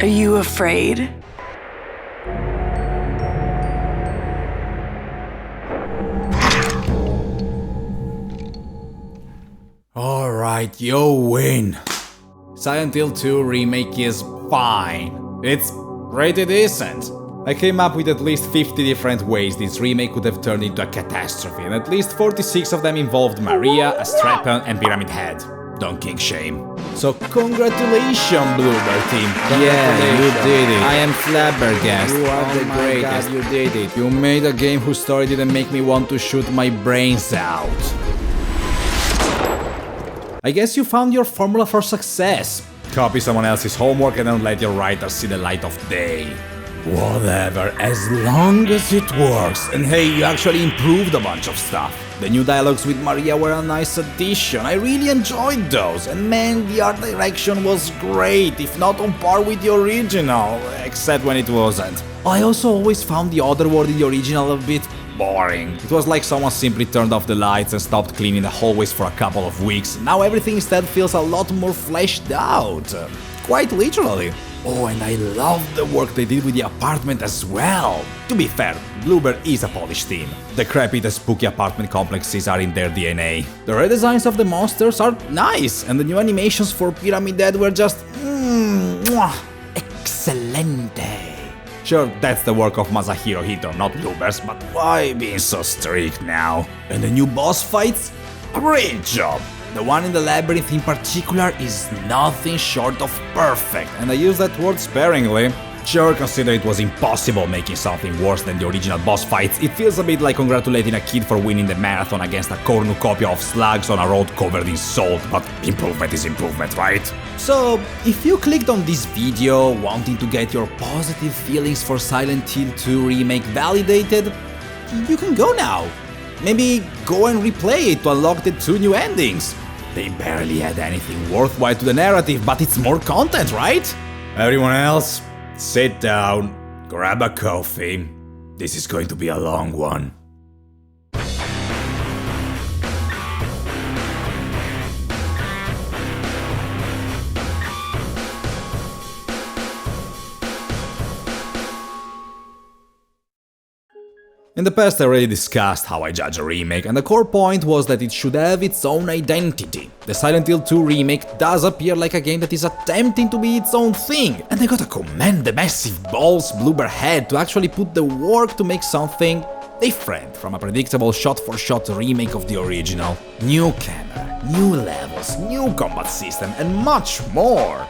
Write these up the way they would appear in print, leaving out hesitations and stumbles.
Are you afraid? Alright, you win. Silent Hill 2 Remake is fine. It's pretty decent. I came up with at least 50 different ways this remake could have turned into a catastrophe, and at least 46 of them involved Maria, a strap-on, and Pyramid Head. Don't king shame. So congratulations, Bluebird team. Yeah, you did it. I am flabbergasted. You are the greatest. God, you did it. You made a game whose story didn't make me want to shoot my brains out. I guess you found your formula for success. Copy someone else's homework and don't let your writers see the light of day. Whatever, as long as it works. And hey, you actually improved a bunch of stuff. The new dialogues with Maria were a nice addition. I really enjoyed those. And man, the art direction was great, if not on par with the original, except when it wasn't. I also always found the Otherworld in the original a bit boring. It was like someone simply turned off the lights and stopped cleaning the hallways for a couple of weeks. Now everything instead feels a lot more fleshed out. Quite literally. Oh, and I love the work they did with the apartment as well. To be fair, Bluebird is a polished team. The crappy, the spooky apartment complexes are in their DNA. The redesigns of the monsters are nice, and the new animations for Pyramid Head were just excelente. Sure, that's the work of Masahiro Hito, not Bluebird's, but why being so strict now? And the new boss fights? Great job! The one in the labyrinth in particular is nothing short of perfect, and I use that word sparingly. Sure, consider it was impossible making something worse than the original boss fights. It feels a bit like congratulating a kid for winning the marathon against a cornucopia of slugs on a road covered in salt, but improvement is improvement, right? So, if you clicked on this video wanting to get your positive feelings for Silent Hill 2 Remake validated, you can go now. Maybe go and replay it to unlock the 2 new endings. They barely add anything worthwhile to the narrative, but it's more content, right? Everyone else, sit down, grab a coffee. This is going to be a long one. In the past I already discussed how I judge a remake, and the core point was that it should have its own identity. The Silent Hill 2 Remake does appear like a game that is attempting to be its own thing, and I gotta commend the massive balls Bluebird had to actually put the work to make something different from a predictable shot-for-shot remake of the original. New camera, new levels, new combat system, and much more.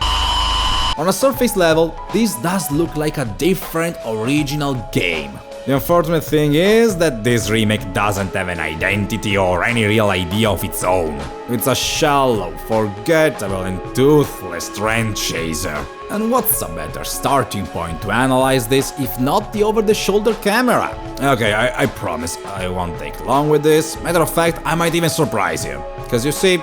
On a surface level, this does look like a different original game. The unfortunate thing is that this remake doesn't have an identity or any real idea of its own. It's a shallow, forgettable and toothless trend chaser. And what's a better starting point to analyze this if not the over-the-shoulder camera? Okay, I promise I won't take long with this. Matter of fact, I might even surprise you. Because you see,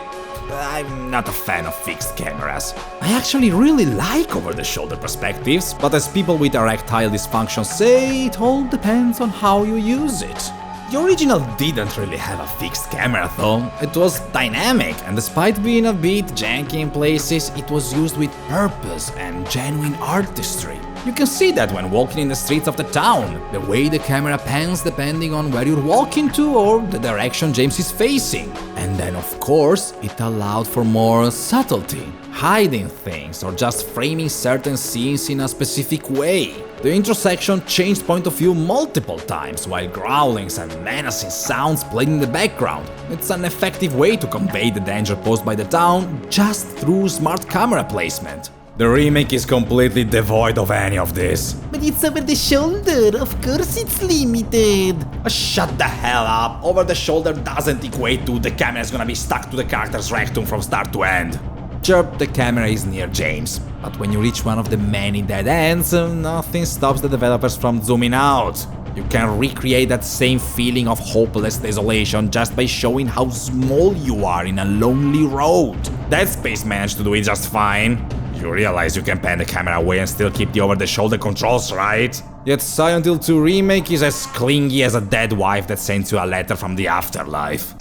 I'm not a fan of fixed cameras. I actually really like over-the-shoulder perspectives, but as people with erectile dysfunction say, it all depends on how you use it. The original didn't really have a fixed camera though, it was dynamic, and despite being a bit janky in places, it was used with purpose and genuine artistry. You can see that when walking in the streets of the town, the way the camera pans depending on where you're walking to or the direction James is facing. And then of course, it allowed for more subtlety, hiding things or just framing certain scenes in a specific way. The intro section changed point of view multiple times, while growlings and menacing sounds played in the background. It's an effective way to convey the danger posed by the town just through smart camera placement. The remake is completely devoid of any of this. But it's over the shoulder, of course it's limited. Shut the hell up, over the shoulder doesn't equate to the camera is gonna be stuck to the character's rectum from start to end. Sure, the camera is near James, but when you reach one of the many dead ends, nothing stops the developers from zooming out. You can recreate that same feeling of hopeless desolation just by showing how small you are in a lonely road. Dead Space managed to do it just fine. You realize you can pan the camera away and still keep the over-the-shoulder controls, right? Yet Silent Hill 2 Remake is as clingy as a dead wife that sends you a letter from the afterlife.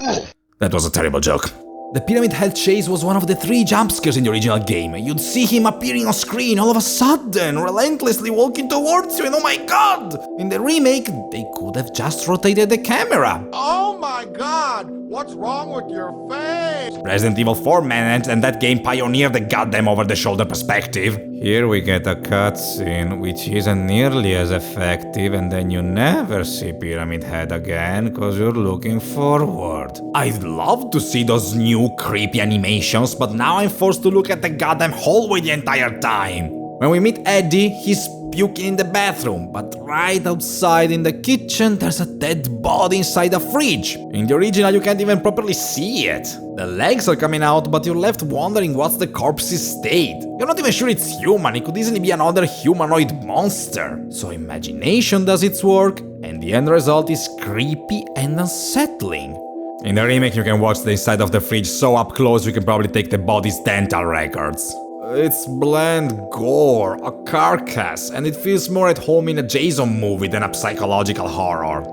That was a terrible joke. The Pyramid Head chase was one of the 3 jump scares in the original game. You'd see him appearing on screen all of a sudden, relentlessly walking towards you, and oh my god! In the remake, they could have just rotated the camera. Oh my god! What's wrong with your face? Resident Evil 4 managed, and that game pioneered the goddamn over-the-shoulder perspective. Here we get a cutscene which isn't nearly as effective, and then you never see Pyramid Head again cause you're looking forward. I'd love to see those new creepy animations, but now I'm forced to look at the goddamn hallway the entire time. When we meet Eddie, he's puking in the bathroom, but right outside in the kitchen there's a dead body inside a fridge. In the original you can't even properly see it. The legs are coming out, but you're left wondering what's the corpse's state. You're not even sure it's human, it could easily be another humanoid monster. So imagination does its work, and the end result is creepy and unsettling. In the remake you can watch the inside of the fridge so up close you can probably take the body's dental records. It's bland gore, a carcass, and it feels more at home in a Jason movie than a psychological horror.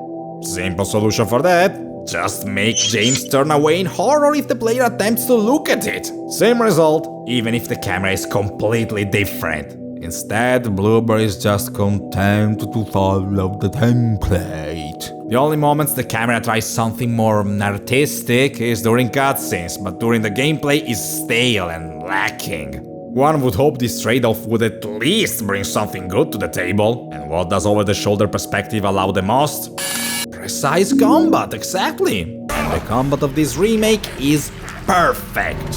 Simple solution for that: just make James turn away in horror if the player attempts to look at it. Same result, even if the camera is completely different. Instead, Bloober is just content to follow the template. The only moments the camera tries something more artistic is during cutscenes, but during the gameplay is stale and lacking. One would hope this trade-off would at least bring something good to the table. And what does over-the-shoulder perspective allow the most? Precise combat, exactly! And the combat of this remake is perfect!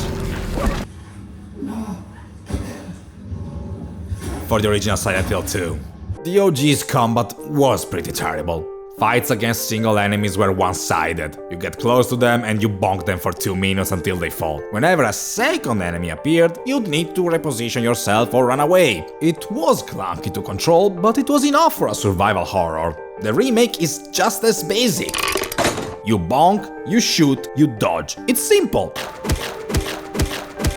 For the original Silent Hill 2. The OG's combat was pretty terrible. Fights against single enemies were one-sided. You get close to them and you bonk them for 2 minutes until they fall. Whenever a second enemy appeared, you'd need to reposition yourself or run away. It was clunky to control, but it was enough for a survival horror. The remake is just as basic. You bonk, you shoot, you dodge. It's simple.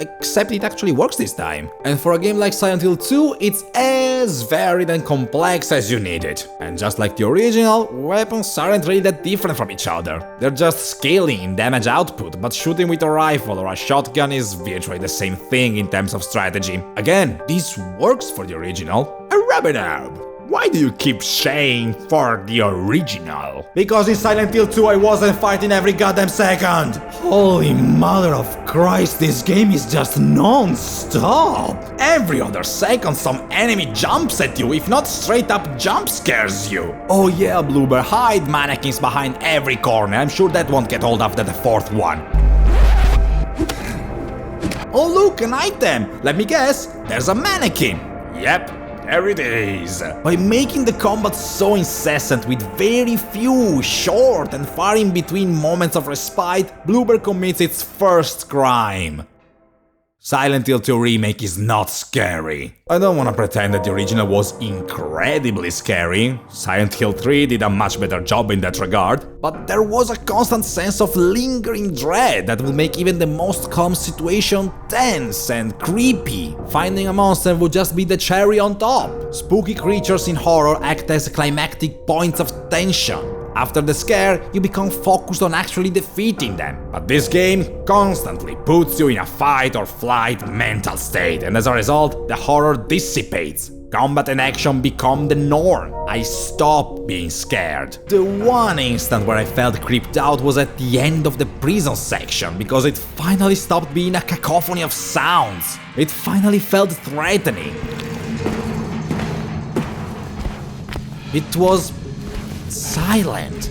Except it actually works this time. And for a game like Silent Hill 2, it's as varied and complex as you need it. And just like the original, weapons aren't really that different from each other. They're just scaling in damage output, but shooting with a rifle or a shotgun is virtually the same thing in terms of strategy. Again, this works for the original. A rub-a-dub. Why do you keep saying for the original? Because in Silent Hill 2 I wasn't fighting every goddamn second! Holy mother of Christ, this game is just non-stop! Every other second some enemy jumps at you, if not straight up jump scares you! Oh yeah, Bloober, hide mannequins behind every corner, I'm sure that won't get old after the 4th one. Oh look, an item! Let me guess, there's a mannequin! Yep. There it is! By making the combat so incessant with very few short and far in between moments of respite, Bloober commits its first crime. Silent Hill 2 Remake is not scary. I don't wanna pretend that the original was incredibly scary. Silent Hill 3 did a much better job in that regard, but there was a constant sense of lingering dread that would make even the most calm situation tense and creepy. Finding a monster would just be the cherry on top. Spooky creatures in horror act as climactic points of tension. After the scare, you become focused on actually defeating them. But this game constantly puts you in a fight or flight mental state, and as a result, the horror dissipates. Combat and action become the norm. I stop being scared. The one instant where I felt creeped out was at the end of the prison section, because it finally stopped being a cacophony of sounds. It finally felt threatening. It was silent.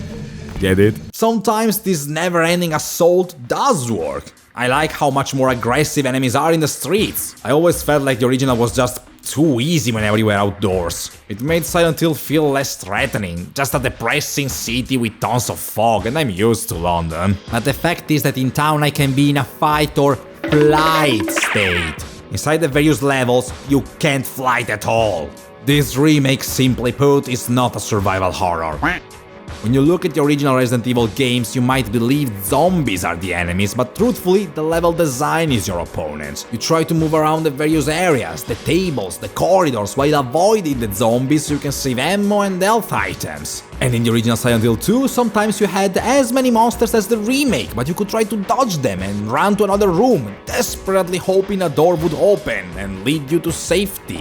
Get it? Sometimes this never-ending assault does work. I like how much more aggressive enemies are in the streets. I always felt like the original was just too easy whenever you were outdoors. It made Silent Hill feel less threatening, just a depressing city with tons of fog, and I'm used to London. But the fact is that in town I can be in a fight or flight state. Inside the various levels, you can't flight at all. This remake, simply put, is not a survival horror. When you look at the original Resident Evil games, you might believe zombies are the enemies, but truthfully, the level design is your opponent. You try to move around the various areas, the tables, the corridors, while avoiding the zombies so you can save ammo and health items. And in the original Silent Hill 2, sometimes you had as many monsters as the remake, but you could try to dodge them and run to another room, desperately hoping a door would open and lead you to safety.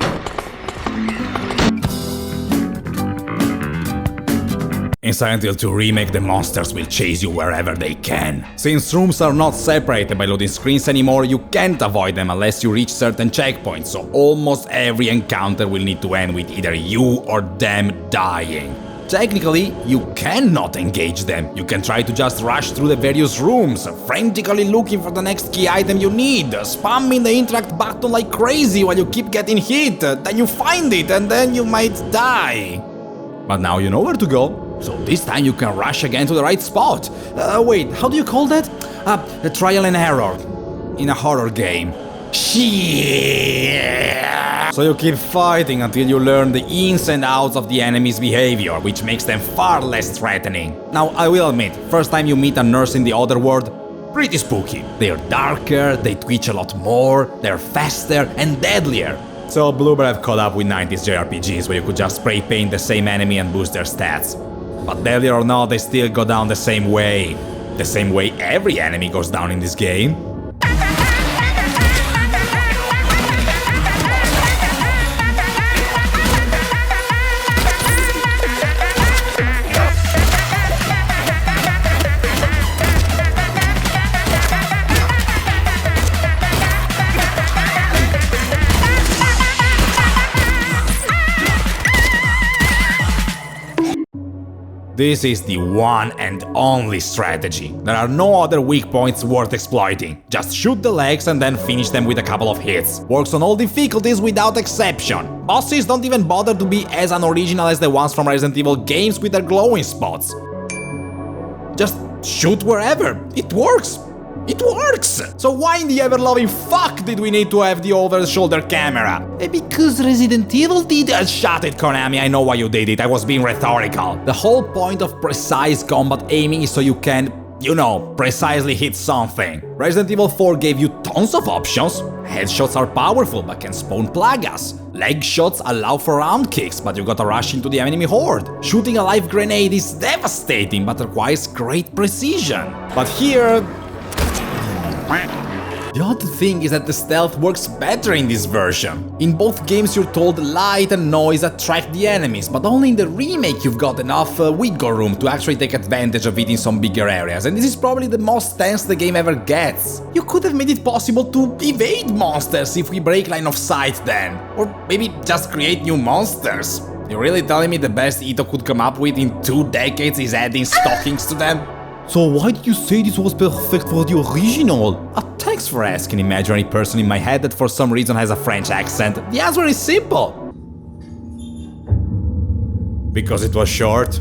In Silent Hill 2 Remake, the monsters will chase you wherever they can. Since rooms are not separated by loading screens anymore, you can't avoid them unless you reach certain checkpoints, so almost every encounter will need to end with either you or them dying. Technically, you cannot engage them. You can try to just rush through the various rooms, frantically looking for the next key item you need, spamming the interact button like crazy while you keep getting hit, then you find it and then you might die. But now you know where to go. So this time you can rush again to the right spot. Wait, how do you call that? A trial and error. In a horror game. Shit. So you keep fighting until you learn the ins and outs of the enemy's behavior, which makes them far less threatening. Now, I will admit, first time you meet a nurse in the other world, pretty spooky. They're darker, they twitch a lot more, they're faster and deadlier. So Bloober have caught up with 90s JRPGs where you could just spray paint the same enemy and boost their stats. But deadly or not, they still go down the same way. The same way every enemy goes down in this game. This is the one and only strategy. There are no other weak points worth exploiting. Just shoot the legs and then finish them with a couple of hits. Works on all difficulties without exception. Bosses don't even bother to be as unoriginal as the ones from Resident Evil games with their glowing spots. Just shoot wherever. It works. It works! So why in the ever-loving fuck did we need to have the over-the-shoulder camera? Because Resident Evil did it. Shut it, Konami, I know why you did it, I was being rhetorical. The whole point of precise combat aiming is so you can, you know, precisely hit something. Resident Evil 4 gave you tons of options. Headshots are powerful but can spawn plagas. Leg shots allow for round kicks, but you gotta rush into the enemy horde. Shooting a live grenade is devastating but requires great precision. But here... The odd thing is that the stealth works better in this version. In both games you're told light and noise attract the enemies, but only in the remake you've got enough wiggle room to actually take advantage of it in some bigger areas, and this is probably the most tense the game ever gets. You could have made it possible to evade monsters if we break line of sight then, or maybe just create new monsters. You're really telling me the best Ito could come up with in 2 decades is adding stockings to them? So why did you say this was perfect for the original? Thanks for asking, imaginary person in my head that for some reason has a French accent. The answer is simple. Because it was short.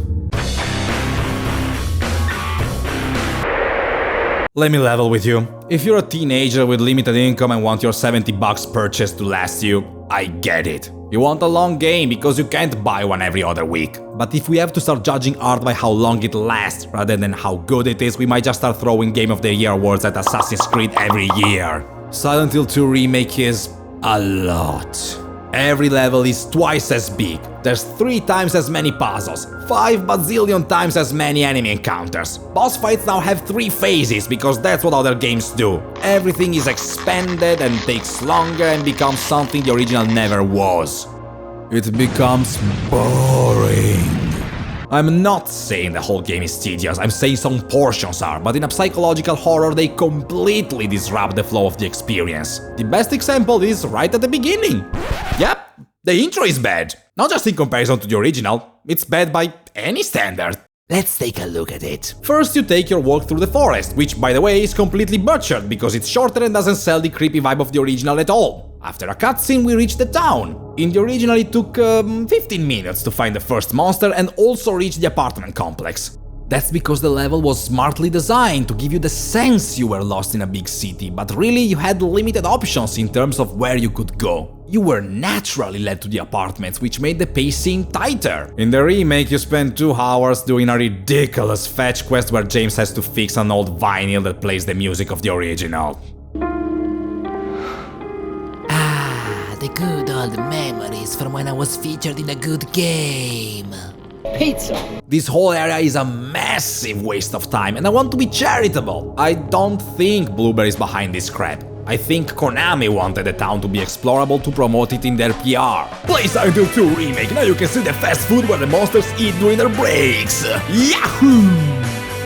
Let me level with you. If you're a teenager with limited income and want your $70 purchase to last you, I get it. You want a long game because you can't buy one every other week. But if we have to start judging art by how long it lasts rather than how good it is, we might just start throwing Game of the Year awards at Assassin's Creed every year. Silent Hill 2 Remake is a lot. Every level is twice as big. There's 3 times as many puzzles, 5 bazillion times as many enemy encounters. Boss fights now have 3 phases because that's what other games do. Everything is expanded and takes longer and becomes something the original never was. It becomes boring. I'm not saying the whole game is tedious, I'm saying some portions are, but in a psychological horror they completely disrupt the flow of the experience. The best example is right at the beginning. Yep, the intro is bad. Not just in comparison to the original, it's bad by any standard. Let's take a look at it. First you take your walk through the forest, which by the way is completely butchered because it's shorter and doesn't sell the creepy vibe of the original at all. After a cutscene we reach the town. In the original it took 15 minutes to find the first monster and also reach the apartment complex. That's because the level was smartly designed to give you the sense you were lost in a big city, but really you had limited options in terms of where you could go. You were naturally led to the apartments, which made the pacing tighter. In the remake, you spend 2 hours doing a ridiculous fetch quest where James has to fix an old vinyl that plays the music of the original. The good old memories from when I was featured in a good game. Pizza. This whole area is a massive waste of time, and I want to be charitable. I don't think Blueberry is behind this crap. I think Konami wanted the town to be explorable to promote it in their PR. Play Silent Hill 2 Remake, now you can see the fast food where the monsters eat during their breaks. Yahoo!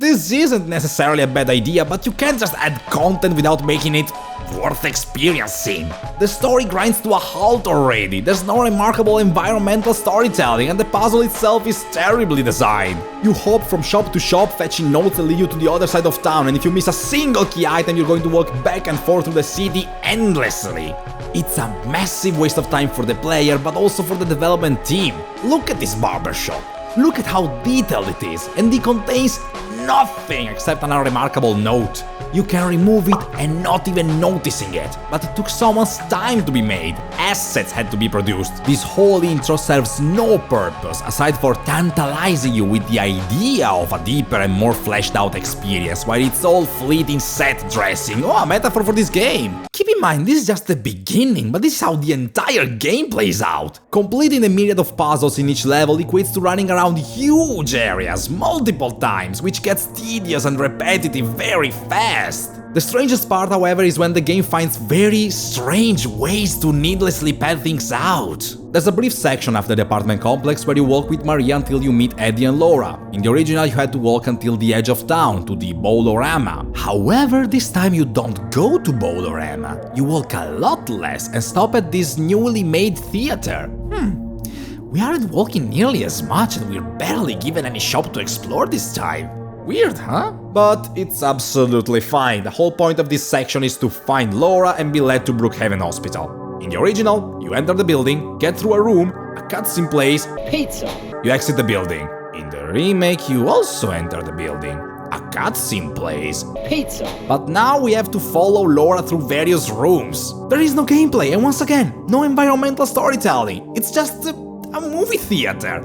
This isn't necessarily a bad idea, but you can't just add content without making it worth experiencing. The story grinds to a halt already, there's no remarkable environmental storytelling, and the puzzle itself is terribly designed. You hop from shop to shop, fetching notes that lead you to the other side of town, and if you miss a single key item, you're going to walk back and forth through the city endlessly. It's a massive waste of time for the player, but also for the development team. Look at this barbershop. Look at how detailed it is, and it contains nothing except an unremarkable note. You can remove it and not even noticing it, but it took someone's time to be made. Assets had to be produced. This whole intro serves no purpose aside for tantalizing you with the idea of a deeper and more fleshed out experience, while it's all fleeting set dressing. Oh, a metaphor for this game. Keep in mind, this is just the beginning, but this is how the entire game plays out. Completing a myriad of puzzles in each level equates to running around huge areas multiple times, which gets tedious and repetitive very fast. The strangest part, however, is when the game finds very strange ways to needlessly pad things out. There's a brief section after the apartment complex where you walk with Maria until you meet Eddie and Laura. In the original, you had to walk until the edge of town, to the Bowlorama. However, this time you don't go to Bowlorama. You walk a lot less and stop at this newly made theater. We aren't walking nearly as much, and we're barely given any shop to explore this time. Weird, huh? But it's absolutely fine. The whole point of this section is to find Laura and be led to Brookhaven Hospital. In the original, you enter the building, get through a room, a cutscene plays, Pizza. you exit the building. In the remake, you also enter the building. A cutscene plays. Pizza. But now we have to follow Laura through various rooms. There is no gameplay, and once again, no environmental storytelling. It's just a movie theater.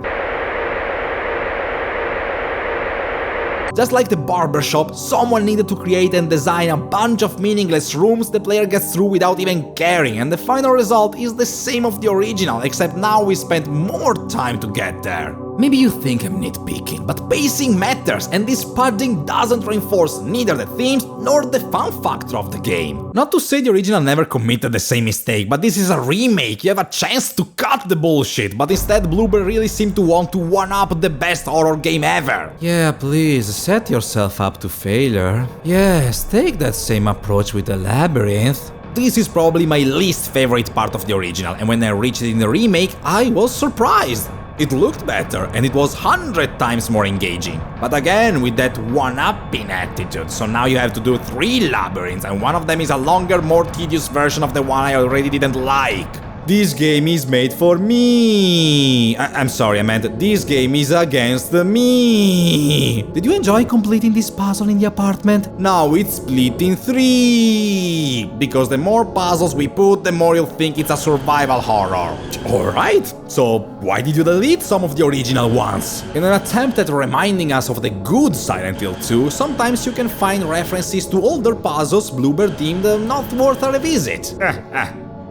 Just like the barbershop, someone needed to create and design a bunch of meaningless rooms the player gets through without even caring, and the final result is the same of the original, except now we spent more time to get there. Maybe you think I'm nitpicking, but pacing matters, and this padding doesn't reinforce neither the themes nor the fun factor of the game. Not to say the original never committed the same mistake, but this is a remake, you have a chance to cut the bullshit, but instead Blueberry really seemed to want to one-up the best horror game ever. Yeah, please, set yourself up to failure. Yes, take that same approach with the labyrinth. This is probably my least favorite part of the original, and when I reached it in the remake, I was surprised. It looked better, and it was 100 times more engaging. But again, with that one-upping attitude, so now you have to do 3 labyrinths, and one of them is a longer, more tedious version of the one I already didn't like. This game is made for me. I'm sorry, I meant this game is against me. Did you enjoy completing this puzzle in the apartment? Now it's split in 3. Because the more puzzles we put, the more you'll think it's a survival horror. Alright, so why did you delete some of the original ones? In an attempt at reminding us of the good Silent Hill 2, sometimes you can find references to older puzzles Blueberry deemed not worth a revisit.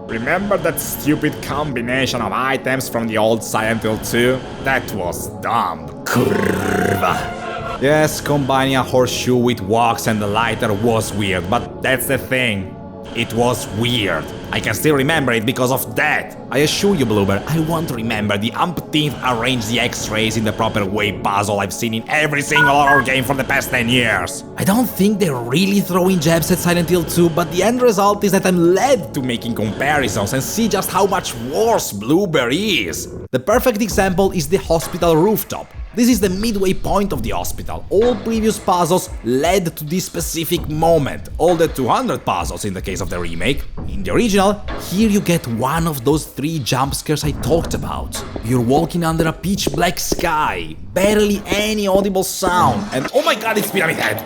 Remember that stupid combination of items from the old Silent Hill 2? That was dumb. Kurva. Yes, combining a horseshoe with walks and the lighter was weird, but that's the thing. It was weird. I can still remember it because of that. I assure you, Blueberry, I won't remember the umpteenth arrange the X-rays in the proper way puzzle I've seen in every single horror game for the past 10 years. I don't think they're really throwing jabs at Silent Hill 2, but the end result is that I'm led to making comparisons and see just how much worse Blueberry is. The perfect example is the hospital rooftop. This is the midway point of the hospital. All previous puzzles led to this specific moment. All the 200 puzzles in the case of the remake. In the original, here you get one of those 3 jump scares I talked about. You're walking under a pitch black sky, barely any audible sound, and oh my god, it's Pyramid Head!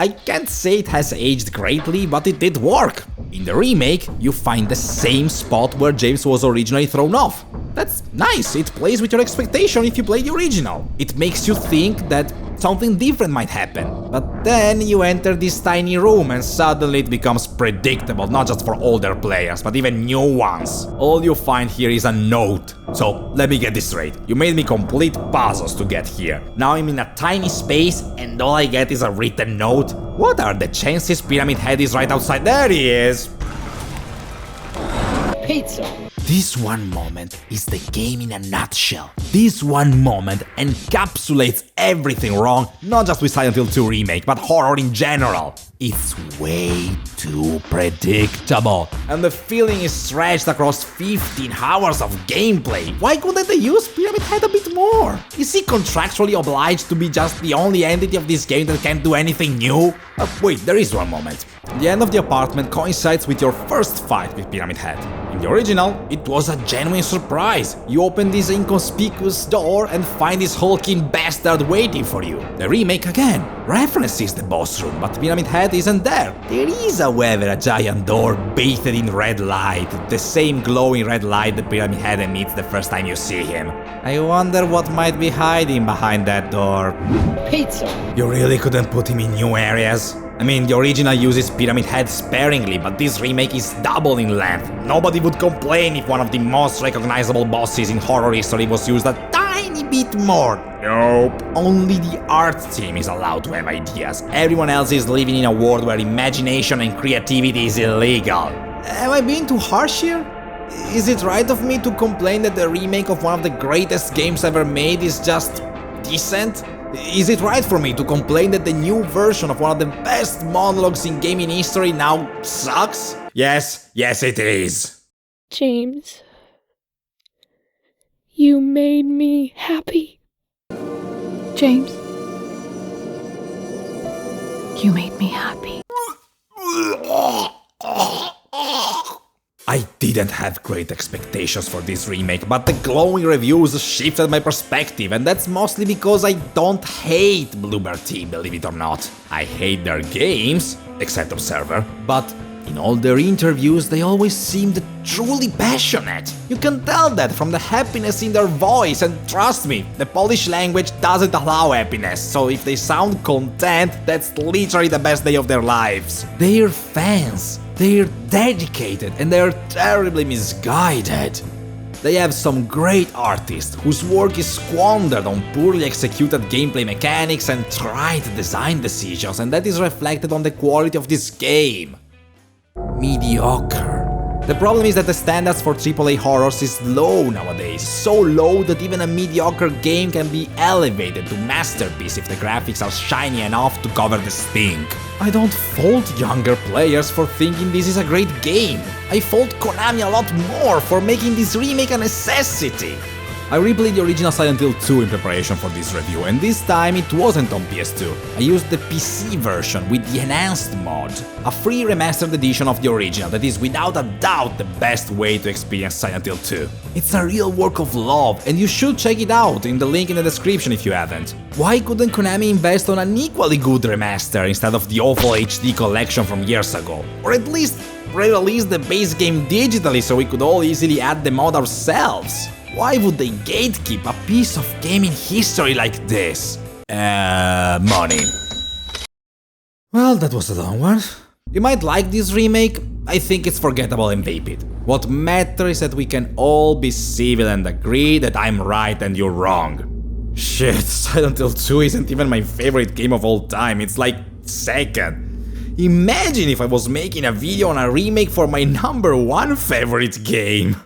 I can't say it has aged greatly, but it did work. In the remake, you find the same spot where James was originally thrown off. That's nice, it plays with your expectation if you play the original. It makes you think that something different might happen. But then you enter this tiny room and suddenly it becomes predictable, not just for older players, but even new ones. All you find here is a note. So, let me get this straight. You made me complete puzzles to get here. Now I'm in a tiny space and all I get is a written note. What are the chances Pyramid Head is right outside? There he is! Pizza. This one moment is the game in a nutshell. This one moment encapsulates everything wrong, not just with Silent Hill 2 Remake, but horror in general. It's way too predictable, and the feeling is stretched across 15 hours of gameplay. Why couldn't they use Pyramid Head a bit more? Is he contractually obliged to be just the only entity of this game that can't do anything new? Wait, there is one moment. The end of the apartment coincides with your first fight with Pyramid Head. In the original, it was a genuine surprise. You open this inconspicuous door and find this hulking bastard waiting for you. The remake again references the boss room, but Pyramid Head isn't there. There is, however, a giant door bathed in red light, the same glowing red light the Pyramid Head emits the first time you see him. I wonder what might be hiding behind that door. Pizza. You really couldn't put him in new areas? I mean, the original uses Pyramid Head sparingly, but this remake is double in length. Nobody would complain if one of the most recognizable bosses in horror history was used a tiny bit more. Nope. Only the art team is allowed to have ideas. Everyone else is living in a world where imagination and creativity is illegal. Am I being too harsh here? Is it right of me to complain that the remake of one of the greatest games ever made is just decent? Is it right for me to complain that the new version of one of the best monologues in gaming history now sucks? Yes, it is. James, you made me happy. James, you made me happy. I didn't have great expectations for this remake, but the glowing reviews shifted my perspective, and that's mostly because I don't hate Bloober Team, believe it or not. I hate their games, except Observer, but in all their interviews they always seemed truly passionate. You can tell that from the happiness in their voice, and trust me, the Polish language doesn't allow happiness, so if they sound content, that's literally the best day of their lives. They're fans. They're dedicated and they're terribly misguided. They have some great artists whose work is squandered on poorly executed gameplay mechanics and trite design decisions, and that is reflected on the quality of this game. Mediocre. The problem is that the standards for AAA horrors is low nowadays, so low that even a mediocre game can be elevated to masterpiece if the graphics are shiny enough to cover the stink. I don't fault younger players for thinking this is a great game. I fault Konami a lot more for making this remake a necessity. I replayed the original Silent Hill 2 in preparation for this review, and this time it wasn't on PS2. I used the PC version with the Enhanced mod, a free remastered edition of the original that is without a doubt the best way to experience Silent Hill 2. It's a real work of love, and you should check it out in the link in the description if you haven't. Why couldn't Konami invest on an equally good remaster instead of the awful HD collection from years ago? Or at least re-release the base game digitally so we could all easily add the mod ourselves? Why would they gatekeep a piece of gaming history like this? Money. Well, that was a long one. You might like this remake, I think it's forgettable and vapid. What matters is that we can all be civil and agree that I'm right and you're wrong. Shit, Silent Hill 2 isn't even my favorite game of all time, it's like second. Imagine if I was making a video on a remake for my #1 favorite game.